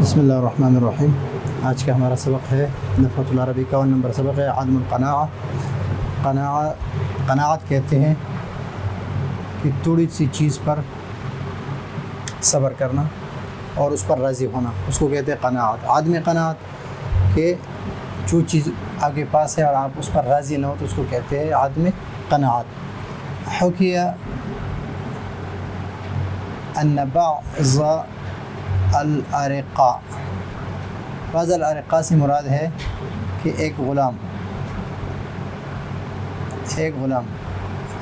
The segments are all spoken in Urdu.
بسم اللہ الرحمن الرحیم۔ آج کا ہمارا سبق ہے نفحۃ العربی کا 51 نمبر سبق ہے عدم قناعت کہتے ہیں کہ تھوڑی سی چیز پر صبر کرنا اور اس پر راضی ہونا، اس کو کہتے ہیں قناعت۔ عدم قناعت کہ جو چیز آگے پاس ہے اور آپ اس پر راضی نہ ہو تو اس کو کہتے ہیں عدم قناعت۔ حکیہ ان بعض الارقاء، بعض الارقاء سے مراد ہے کہ ایک غلام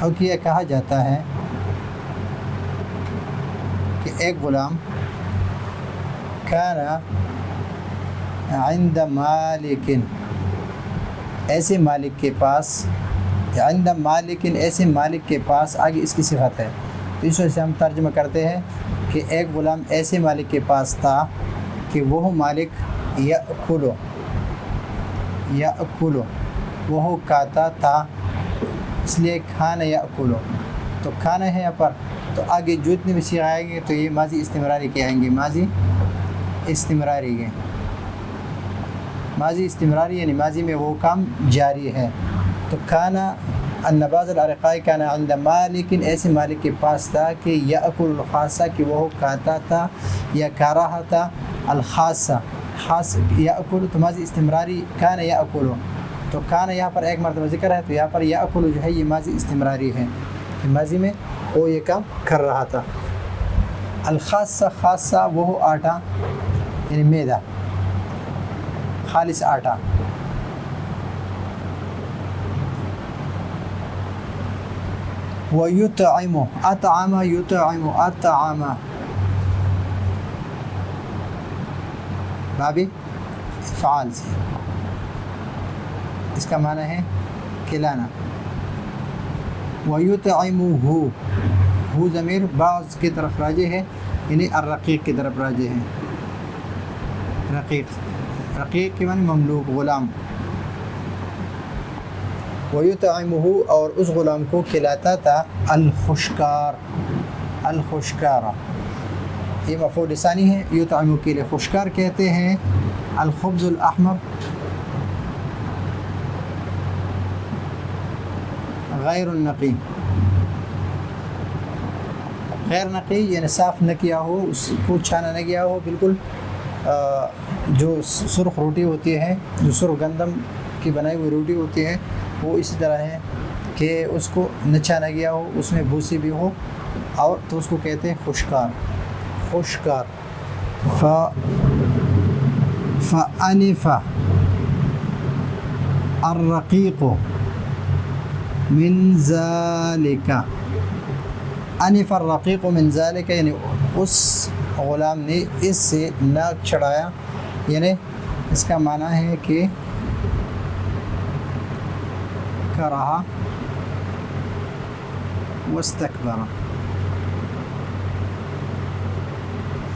حکیہ کہا جاتا ہے کہ ایک غلام کان عند مالک، ایسے مالک کے پاس، عند مالک ایسے مالک کے پاس، آگے اس کی صفت ہے تو اس وجہ سے ہم ترجمہ کرتے ہیں کہ ایک غلام ایسے مالک کے پاس تھا کہ وہ مالک یأکلو وہ کھاتا تھا، اس لیے کھانا یأکلو، تو کھانا ہے یہاں پر، تو آگے جو اتنے بھی صیغہ آئیں گے تو یہ ماضی استمراری کے آئیں گے، ماضی استمراری یعنی ماضی میں وہ کام جاری ہے۔ تو کھانا ان بعض الارقاء کان عند مالک، ایسے مالک کے پاس تھا کہ یأکل الخاصہ، کہ وہ کھاتا تھا یا کھا رہا تھا، الخاصہ خاص یأکل تو ماضی استمراری کان یأکل، تو کان یہاں پر ایک مرتبہ ذکر ہے تو یہاں پر یأکل جو ہے یہ ماضی استمراری ہے، ماضی میں وہ یہ کام کر رہا تھا۔ خاصہ وہ آٹا یعنی میدا، خالص آٹا۔ وَيُطْعِمُ أَطْعَمَ يُطْعِمُ أَطْعَمَ، بابِ فعال سے، اس کا معنی ہے کھلانا۔ وَيُطْعِمُهُ، ہو ضمیر بعض کی طرف راجع ہے، یعنی الرقیق کی طرف راجع ہے۔ رقیق کے معنی مملوک، غلام۔ وَيُطْعِمُهُ، اور اس غلام کو کھلاتا تھا، الخشکار، یہ مفعول ثانی ہے، یطعم کے لیے خشکار کہتے ہیں الخبز الاحمر غیر النقی، غیر نقی یعنی صاف نہ کیا ہو، اس کو چھانا نہ گیا ہو، بالکل جو سرخ روٹی ہوتی ہے، جو سرخ گندم کی بنائی ہوئی روٹی ہوتی ہے وہ اسی طرح ہے کہ اس کو نہ چھانا گیا ہو، اس میں بھوسی بھی ہو، اور تو اس کو کہتے ہیں خشکار۔ فَأَنِفَ الرَّقِيقُ مِنْ ذَلِكَ، انف الرقیق من ذلك یعنی اس غلام نے اس سے ناک چڑھایا، یعنی اس کا معنی ہے کہ کرہا واستکبر،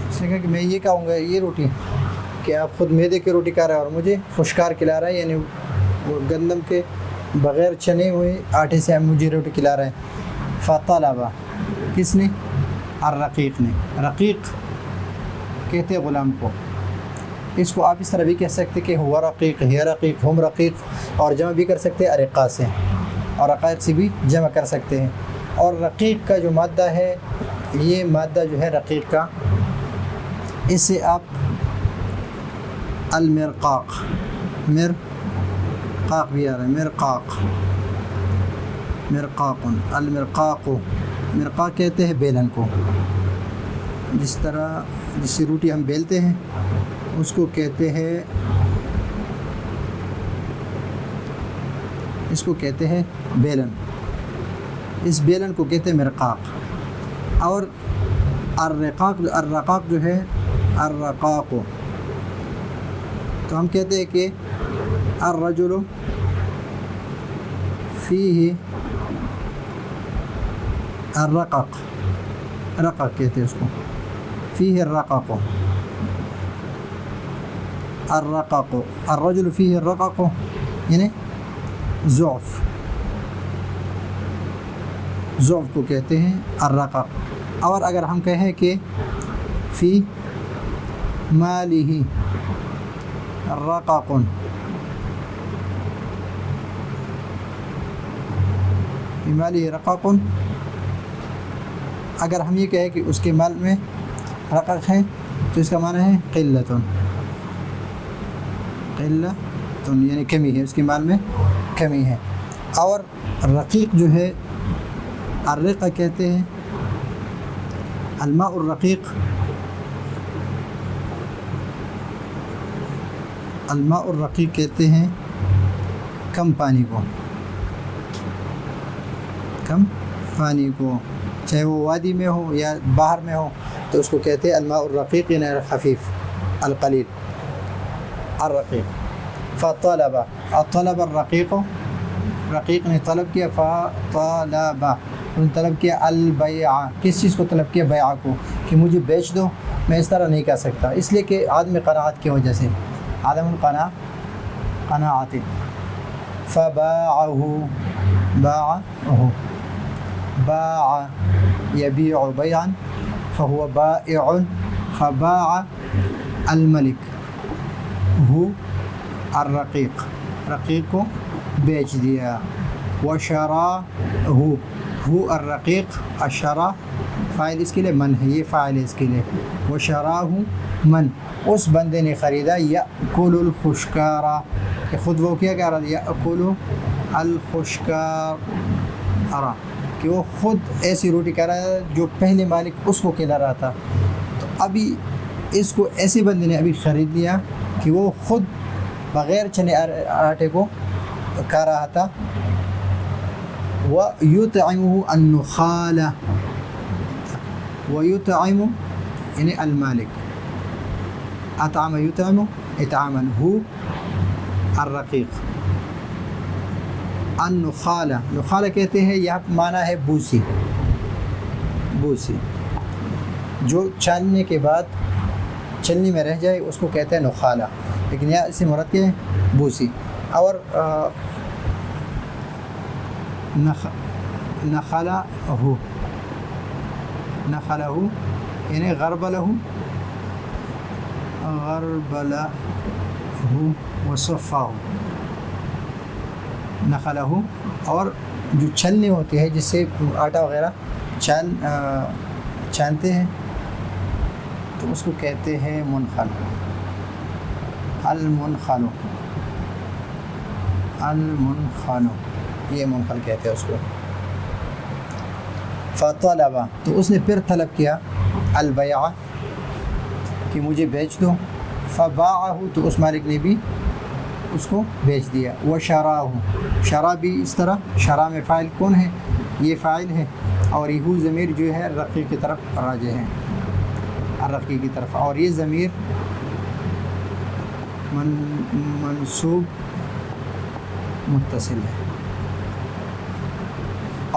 اس نے کہا کہ میں یہ کہوں گا یہ روٹی کہ آپ خود میدے کی روٹی کھا رہے ہیں اور مجھے خشکار کھلا رہا ہے، یعنی وہ گندم کے بغیر چنے ہوئے آٹے سے مجھے روٹی کھلا رہے ہیں۔ فطلب، کس نے؟ الرقیق نے، رقیق کہتے غلام کو۔ اس کو آپ اس طرح بھی کہہ سکتے کہ ہوا رقیق، ہے رقیق، ہم رقیق، اور جمع بھی کر سکتے ہیں ارقاء سے، اور رقائق سے بھی جمع کر سکتے ہیں۔ اور رقیق کا جو مادہ ہے، یہ مادہ جو ہے رقیق کا، اس سے آپ المرقاق بھی آ رہا ہے، مرقاق کہتے ہیں بیلن کو، جس سے روٹی ہم بیلتے ہیں اس کو کہتے ہیں بیلن، اس بیلن کو کہتے ہیں مرقاق۔ اور الرقاق جو ہے الرقاق، تو ہم کہتے ہیں کہ الرجل فیہ الرقق، رقق کہتے ہیں اس کو، فیہ الرقق، الرجل فیہ الرقق یعنی ضعف کو کہتے ہیں الرقق۔ اور اگر ہم کہیں کہ فی ماله رقق، فی ماله رقق، اگر ہم یہ کہیں کہ اس کے مال میں رقق ہے تو اس کا معنی ہے قلت، قلت یعنی کمی ہے، اس کے مال میں کمی ہے۔ اور رقیق جو ہے الرقہ کہتے ہیں، الماء الرقیق، الماء الرقیق کہتے ہیں کم پانی کو، کم پانی کو، چاہے وہ وادی میں ہو یا باہر میں ہو تو اس کو کہتے ہیں الماء الرقیق، یعنی خفیف القلیل الرقیق۔ فطلب، الطلب الرقیق، رقیق نے طلب کیا، فطلب انہوں نے طلب کیا البیع، کس چیز کو طلب کیا؟ بیع کو، کہ مجھے بیچ دو، میں اس طرح نہیں کر سکتا، اس لیے کہ عدم قناعت کی وجہ سے، عدم قناعت۔ فباعه، باعه، باع يبيع بيعا فهو بائع، فباع الملك هو الرقیق، رقیق کو بیچ دیا، وشراہ، ہو الرقیق، الشرا فاعل اس کے لیے، من ہے، یہ فاعل ہے اس کے لیے، وشراہ من، اس بندے نے خریدا، یأکل الخشکارا، کہ خود وہ کیا کہہ رہا تھا، یأکل الخشکارا، کہ وہ خود ایسی روٹی کہہ رہا ہے جو پہلے مالک اس کو کھلا رہا تھا، تو ابھی اس کو ایسے بندے نے ابھی خرید لیا کہ وہ خود بغیر چنے آٹے کو کھا رہا تھا۔ وَيُطْعِمُهُ النُّخَالَ، وَيُطْعِمُ یعنی المالک، اطعم یطعم اطعاما، ہو الرقیق، النخالہ، نخالہ کہتے ہیں، یہاں معنی ہے بوسی، بوسی جو چلنے کے بعد چلنی میں رہ جائے اس کو کہتے ہیں نخالہ، لیکن یہاں اس سے مراد کیا ہے؟ بوسی۔ اور نخلہ ہو، نخلہ ہو یعنی غرب لہو، غرب لہو وصفہ، نخلہ ہو، اور جو چھلنی ہوتی ہے جس سے آٹا وغیرہ چھانتے ہیں تو اس کو کہتے ہیں منخل، المنخل، المنخل، یہ منخل کہتے ہیں اس کو۔ فطلب، تو اس نے پھر طلب کیا البیع، کہ مجھے بیچ دو، فباعہ، تو اس مالک نے بھی اس کو بیچ دیا، وشراہ، شرا بھی اس طرح، شرا میں فاعل کون ہے؟ یہ فاعل ہے، اور یہ ضمیر جو ہے رقیق کی طرف راجع ہے، الرقیق کی طرف، اور یہ ضمیر منصوب متصل ہے،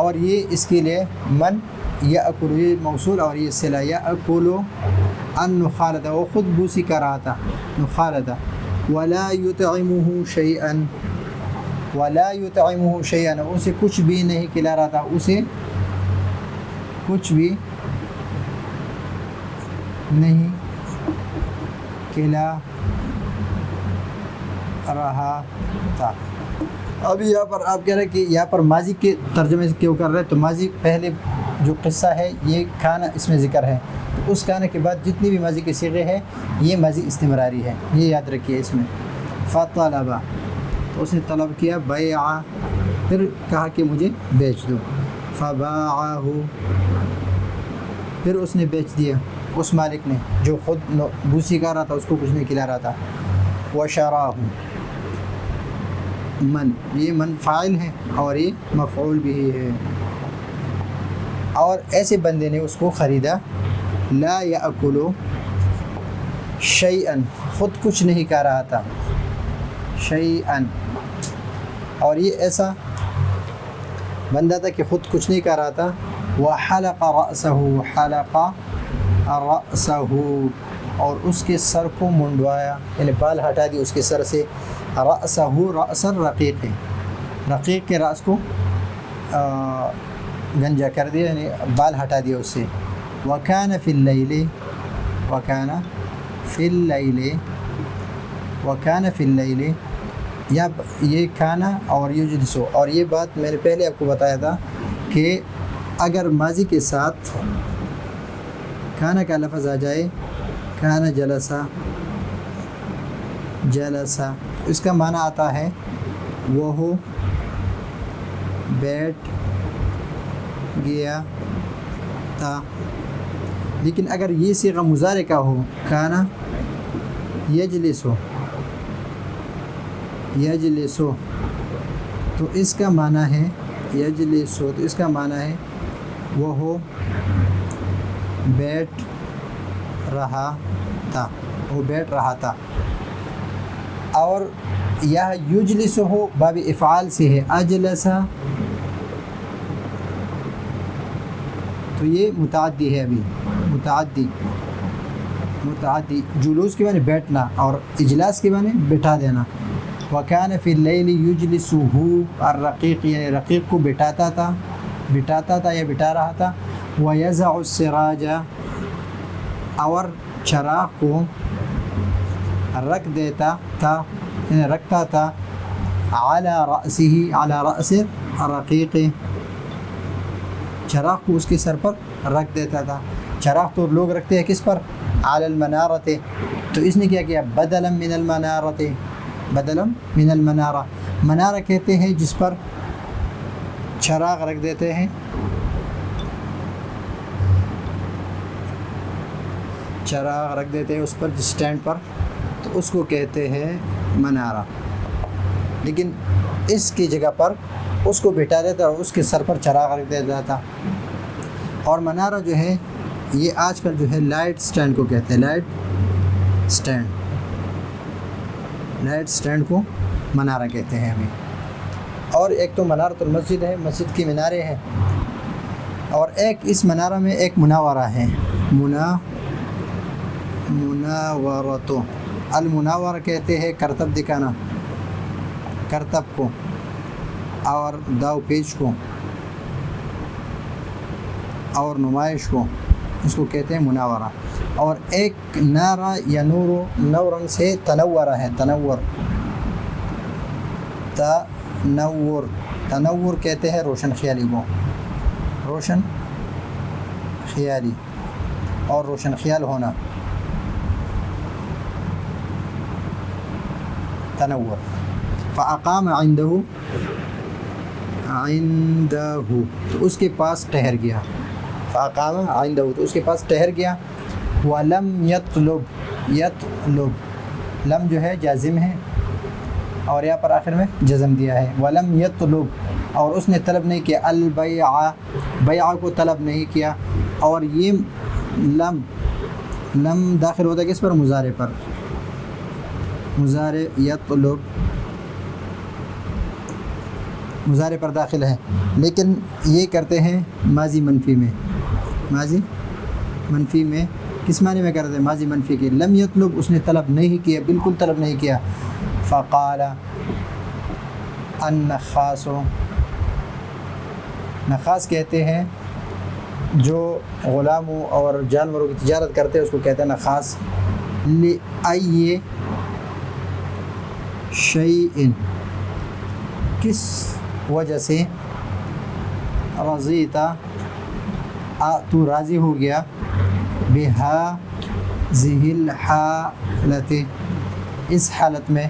اور یہ اس کے لیے من یأکل، یہ موصول، اور یہ صلہ، یأکل النخالۃ، وہ خود بوسی کر رہا تھا، نخالۃ، ولا یطعمہ شیئا، ولا یطعمہ شیئا، اسے کچھ بھی نہیں کھلا رہا تھا، اسے کچھ بھی نہیں کھلا رہا تھا۔ اب یہاں پر آپ کہہ رہے ہیں کہ یہاں پر ماضی کے ترجمے سے کیوں کر رہے ہیں، تو ماضی پہلے جو قصہ ہے یہ کھانا اس میں ذکر ہے، تو اس کھانے کے بعد جتنی بھی ماضی کے صیغے ہیں یہ ماضی استمراری ہے، یہ یاد رکھیے اس میں۔ فطلب، تو اس نے طلب کیا، بیع، پھر کہا کہ مجھے بیچ دو، فباعہ، پھر اس نے بیچ دیا، اس مالک نے جو خود بوسی کر رہا تھا، اس کو کچھ نہیں کھلا رہا تھا، وشراہ، من، یہ من فاعل ہے اور یہ مفعول بھی ہے، اور ایسے بندے نے اس کو خریدا، لا یأکل شیئا، خود کچھ نہیں کھا رہا تھا، شیئا، اور یہ ایسا بندہ تھا کہ خود کچھ نہیں کھا رہا تھا، وحلق رأسہ، حلق رأسہ، اور اس کے سر کو منڈوایا، یعنی بال ہٹا دی اس کے سر سے، رأسہ، رأس الرقیق، رقیق کے رأس کو گنجا کر دیا، یعنی بال ہٹا دیا اس سے۔ وکان فی اللیل، وکان فی اللیل وکان فی اللیل، یا یہ کھانا اور یجلسو، اور یہ بات میں نے پہلے آپ کو بتایا تھا کہ اگر ماضی کے ساتھ کھانا کا لفظ آ جائے، کھانا جلسا، جلسا، اس کا معنی آتا ہے وہ بیٹھ گیا تھا. لیکن اگر یہ صیغہ مضارع کا ہو، کھانا یجلسو، یجلسو، تو اس کا معنی ہے یجلسو، تو اس کا معنی ہے وہ بیٹھ رہا تھا، وہ بیٹھ رہا تھا. اور یہ یجلسو ہو باب افعال سے ہے، اجلسا، تو یہ متعدی ہے. ابھی متعدی جلوس کے معنی بیٹھنا اور اجلاس کے معنی بٹھا دینا. وکان فی اللیل یجلسہ الرقیق، یعنی رقیق کو بٹھاتا تھا یا بٹھا رہا تھا. ویضع السراج، اور چراغ کو رکھ دیتا تھا، یعنی رکھتا تھا، علی رأس الرقیق، چراغ کو اس کے سر پر رکھ دیتا تھا. چراغ تو لوگ رکھتے ہیں کس پر؟ علی المنارۃ، تو اس نے کیا کیا؟ بدلا من المنارۃ، بدلا من المنارہ، منارہ کہتے ہیں جس پر چراغ رکھ دیتے ہیں، چراغ رکھ دیتے ہیں اس پر، جس اسٹینڈ پر، تو اس کو کہتے ہیں منارہ. لیکن اس کی جگہ پر اس کو بٹھا دیتا اور اس کے سر پر چراغ رکھ دیتا تھا. اور منارہ جو ہے یہ آج کل جو ہے لائٹ سٹینڈ کو کہتے ہیں، لائٹ سٹینڈ کو منارہ کہتے ہیں ابھی. اور ایک تو منارۃ المسجد ہے، مسجد کی مینارے ہیں، اور ایک اس منارہ میں ایک مناورہ ہے، مناورۃ. المناورہ کہتے ہیں کرتب دکھانا، کرتب کو اور داو پیچ کو اور نمائش کو، اس کو کہتے ہیں مناورہ. اور ایک نارا یا نورن سے تنورہ ہے، تنور کہتے ہیں روشن خیالی کو، روشن خیالی اور روشن خیال ہونا، تنور. فاقام عنده، تو اس کے پاس ٹھہر گیا. فاقام عنده، تو اس کے پاس ٹھہر گیا. ولم یطلب، لم جو ہے جازم ہے اور یہاں پر آخر میں جزم دیا ہے. ولم یطلب، اور اس نے طلب نہیں کیا، بیع کو طلب نہیں کیا. اور یہ لم داخل ہوتا ہے کس پر؟ مضارع پر، مضارع یطلب مضارع پر داخل ہے. لیکن یہ کرتے ہیں ماضی منفی میں، ماضی منفی میں کس معنی میں کرتے ہیں؟ ماضی منفی کے. لم یطلب، اس نے طلب نہیں کیا، بالکل طلب نہیں کیا. فقال النخاس، نخاس کہتے ہیں جو غلاموں اور جانوروں کی تجارت کرتے ہیں، اس کو کہتے ہیں نخاس. لأی شیء، کس وجہ سے، رضیتا، تو راضی ہو گیا، بہذہ الحالت، اس حالت میں،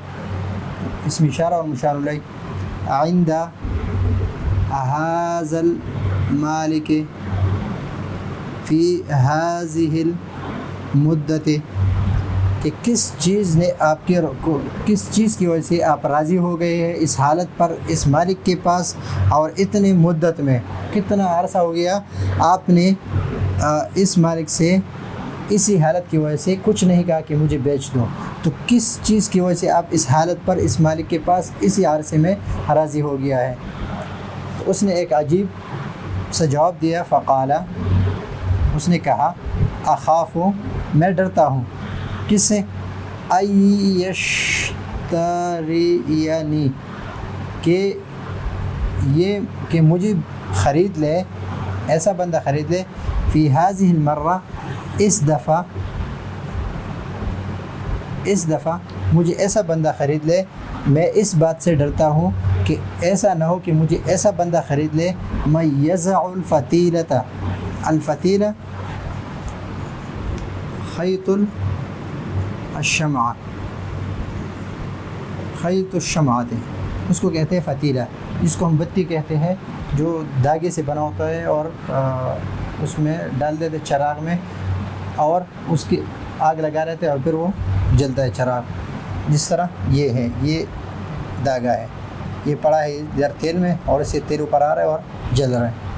اسم اشارہ اور مشار الیہ، عند ھذا المالک، فی هذه المدت، کہ کس چیز نے آپ کے کس چیز کی وجہ سے آپ راضی ہو گئے ہیں اس حالت پر، اس مالک کے پاس، اور اتنی مدت میں، کتنا عرصہ ہو گیا آپ نے اس مالک سے اسی حالت کی وجہ سے کچھ نہیں کہا کہ مجھے بیچ دو. تو کس چیز کی وجہ سے آپ اس حالت پر اس مالک کے پاس اسی عرصے میں راضی ہو گیا ہے؟ تو اس نے ایک عجیب سا جواب دیا. فقال، اس نے کہا، اخاف، میں ڈرتا ہوں، کس سے؟ یشترینی، کہ مجھے خرید لے، ایسا بندہ خرید لے، فی هذه المرہ، اس دفعہ، اس دفعہ مجھے ایسا بندہ خرید لے، میں اس بات سے ڈرتا ہوں کہ ایسا نہ ہو کہ مجھے ایسا بندہ خرید لے میں یزع الفتیلۃ، الفتیلہ خیط الشمع، خیط الشمعۃ اس کو کہتے ہیں فتیلہ، جس کو ہم بتی کہتے ہیں، جو دھاگے سے بنا ہوتا ہے اور اس میں ڈال دیتے چراغ میں اور اس کی آگ لگا رہتے اور پھر وہ جلتا ہے چراغ، جس طرح یہ ہے، یہ دھاگا ہے، یہ پڑا ہے ادھر تیل میں اور اسے تیل اوپر آ رہا ہے اور جل رہا ہے۔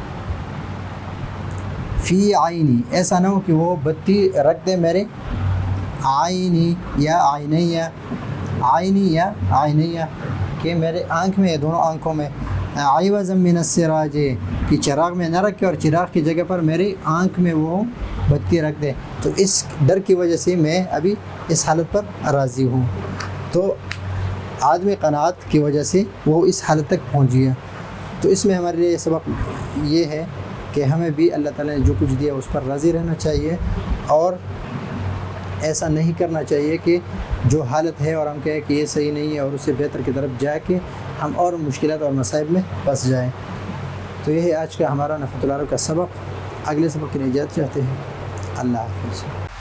فی عینی، ایسا نہ ہو کہ وہ بتی رکھ دے میرے عینی یا عینیہ، عینی یا عینیہ کہ میرے آنکھ میں، دونوں آنکھوں میں، عوضا من السراج کہ چراغ میں نہ رکھے اور چراغ کی جگہ پر میری آنکھ میں وہ بتی رکھ دے، تو اس ڈر کی وجہ سے میں ابھی اس حالت پر راضی ہوں۔ تو آدمی قناعت کی وجہ سے وہ اس حالت تک پہنچ گیا۔ تو اس میں ہمارے لیے سبق یہ ہے کہ ہمیں بھی اللہ تعالیٰ نے جو کچھ دیا اس پر راضی رہنا چاہیے، اور ایسا نہیں کرنا چاہیے کہ جو حالت ہے اور ہم کہیں کہ یہ صحیح نہیں ہے اور اسے بہتر کی طرف جا کے ہم اور مشکلات اور مصائب میں پھنس جائیں۔ تو یہ ہے آج کا ہمارا نفحۃ العرب کا سبق۔ اگلے سبق کی نجات چاہتے ہیں۔ اللہ حافظ۔